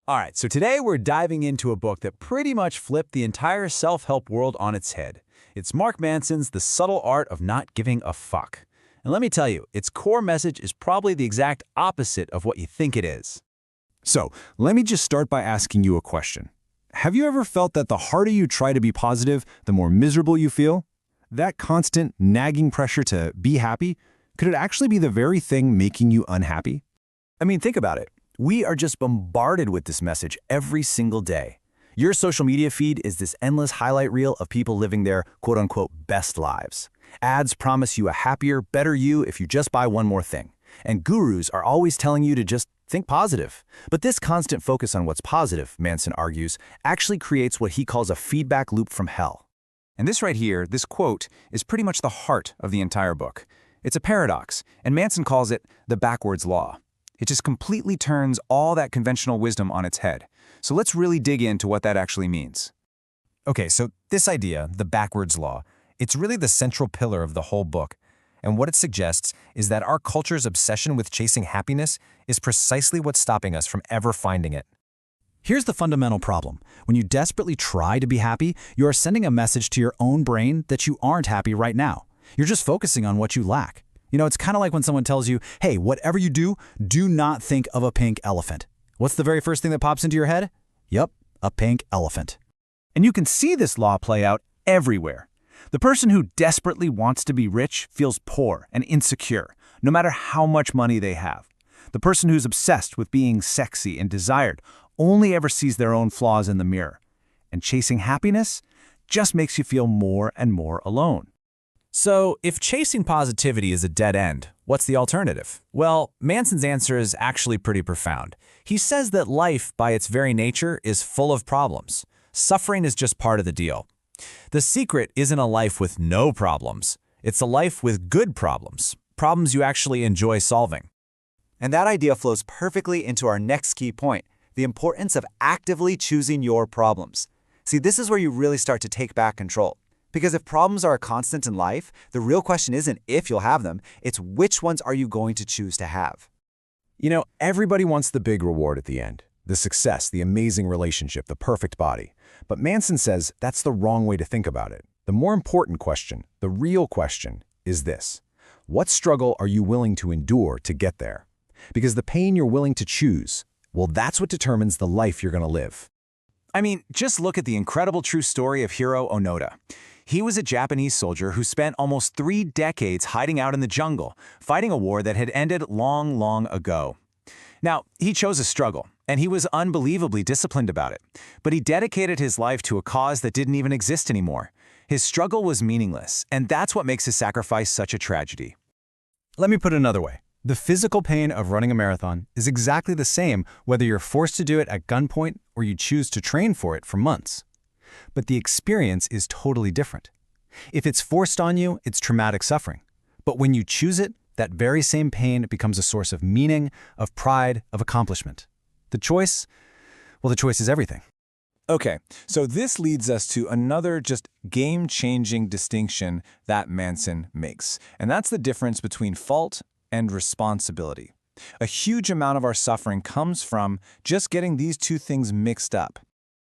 All right, so today we're diving into a book that pretty much flipped the entire self-help world on its head. It's Mark Manson's The Subtle Art of Not Giving a Fuck. And let me tell you, its core message is probably the exact opposite of what you think it is. So, let me just start by asking you a question. Have you ever felt that the harder you try to be positive, the more miserable you feel? That constant, nagging pressure to be happy, could it actually be the very thing making you unhappy? I mean, think about it. We are just bombarded with this message every single day. Your social media feed is this endless highlight reel of people living their quote-unquote best lives. Ads promise you a happier, better you if you just buy one more thing. And gurus are always telling you to just think positive. But this constant focus on what's positive, Manson argues, actually creates what he calls a feedback loop from hell. And this right here, this quote, is pretty much the heart of the entire book. It's a paradox, and Manson calls it the backwards law. It just completely turns all that conventional wisdom on its head. So let's really dig into what that actually means. Okay, so this idea, the backwards law, it's really the central pillar of the whole book. And what it suggests is that our culture's obsession with chasing happiness is precisely what's stopping us from ever finding it. Here's the fundamental problem. When you desperately try to be happy, you are sending a message to your own brain that you aren't happy right now. You're just focusing on what you lack. You know, it's kind of like when someone tells you, hey, whatever you do, do not think of a pink elephant. What's the very first thing that pops into your head? Yep, a pink elephant. And you can see this law play out everywhere. The person who desperately wants to be rich feels poor and insecure, no matter how much money they have. The person who's obsessed with being sexy and desired only ever sees their own flaws in the mirror. And chasing happiness just makes you feel more and more alone. So, if chasing positivity is a dead end, what's the alternative? Well, Manson's answer is actually pretty profound. He says that life, by its very nature, is full of problems. Suffering is just part of the deal. The secret isn't a life with no problems. It's a life with good problems, problems you actually enjoy solving. And that idea flows perfectly into our next key point, the importance of actively choosing your problems. See, this is where you really start to take back control. Because if problems are a constant in life, the real question isn't if you'll have them, it's which ones are you going to choose to have. You know, everybody wants the big reward at the end. The success, the amazing relationship, the perfect body. But Manson says that's the wrong way to think about it. The more important question, the real question, is this. What struggle are you willing to endure to get there? Because the pain you're willing to choose, well, that's what determines the life you're going to live. I mean, just look at the incredible true story of Hiro Onoda. He was a Japanese soldier who spent almost 3 decades hiding out in the jungle, fighting a war that had ended long, long ago. Now, he chose a struggle, and he was unbelievably disciplined about it. But he dedicated his life to a cause that didn't even exist anymore. His struggle was meaningless, and that's what makes his sacrifice such a tragedy. Let me put it another way. The physical pain of running a marathon is exactly the same whether you're forced to do it at gunpoint or you choose to train for it for months. But the experience is totally different. If it's forced on you, it's traumatic suffering. But when you choose it, that very same pain becomes a source of meaning, of pride, of accomplishment. The choice is everything. Okay, so this leads us to another just game-changing distinction that Manson makes, and that's the difference between fault and responsibility. A huge amount of our suffering comes from just getting these two things mixed up.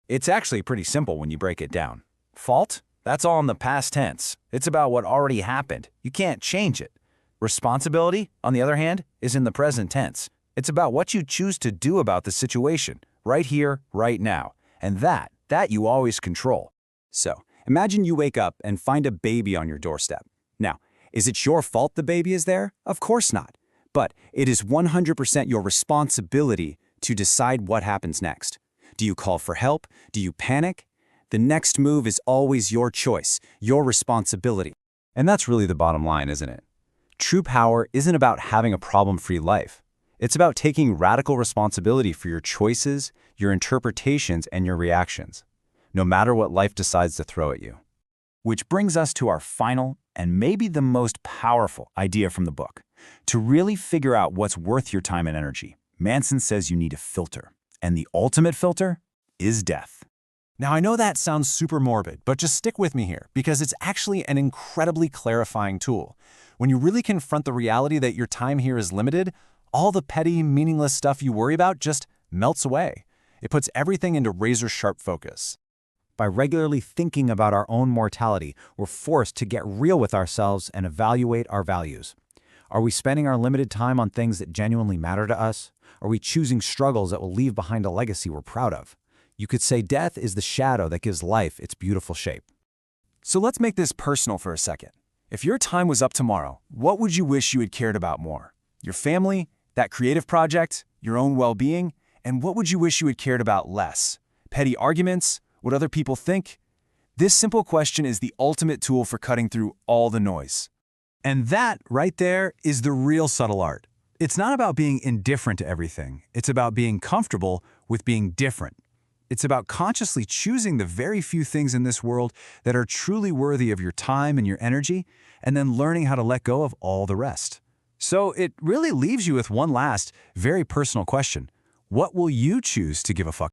It's actually pretty simple when you break it down. Fault? That's all in the past tense. It's about what already happened. You can't change it. Responsibility, on the other hand, is in the present tense. It's about what you choose to do about the situation, right here, right now. And that you always control. So, imagine you wake up and find a baby on your doorstep. Now, is it your fault the baby is there? Of course not. But it is 100% your responsibility to decide what happens next. Do you call for help? Do you panic? The next move is always your choice, your responsibility. And that's really the bottom line, isn't it? True power isn't about having a problem-free life. It's about taking radical responsibility for your choices, your interpretations, and your reactions, no matter what life decides to throw at you. Which brings us to our final and maybe the most powerful idea from the book. To really figure out what's worth your time and energy, Manson says you need a filter. And the ultimate filter is death. Now, I know that sounds super morbid, but just stick with me here because it's actually an incredibly clarifying tool. When you really confront the reality that your time here is limited, all the petty, meaningless stuff you worry about just melts away. It puts everything into razor-sharp focus. By regularly thinking about our own mortality, we're forced to get real with ourselves and evaluate our values. Are we spending our limited time on things that genuinely matter to us? Are we choosing struggles that will leave behind a legacy we're proud of? You could say death is the shadow that gives life its beautiful shape. So let's make this personal for a second. If your time was up tomorrow, what would you wish you had cared about more? Your family, that creative project, your own well-being? And what would you wish you had cared about less? Petty arguments? What other people think? This simple question is the ultimate tool for cutting through all the noise. And that, right there, is the real subtle art. It's not about being indifferent to everything. It's about being comfortable with being different. It's about consciously choosing the very few things in this world that are truly worthy of your time and your energy, and then learning how to let go of all the rest. So it really leaves you with one last, very personal question. What will you choose to give a fuck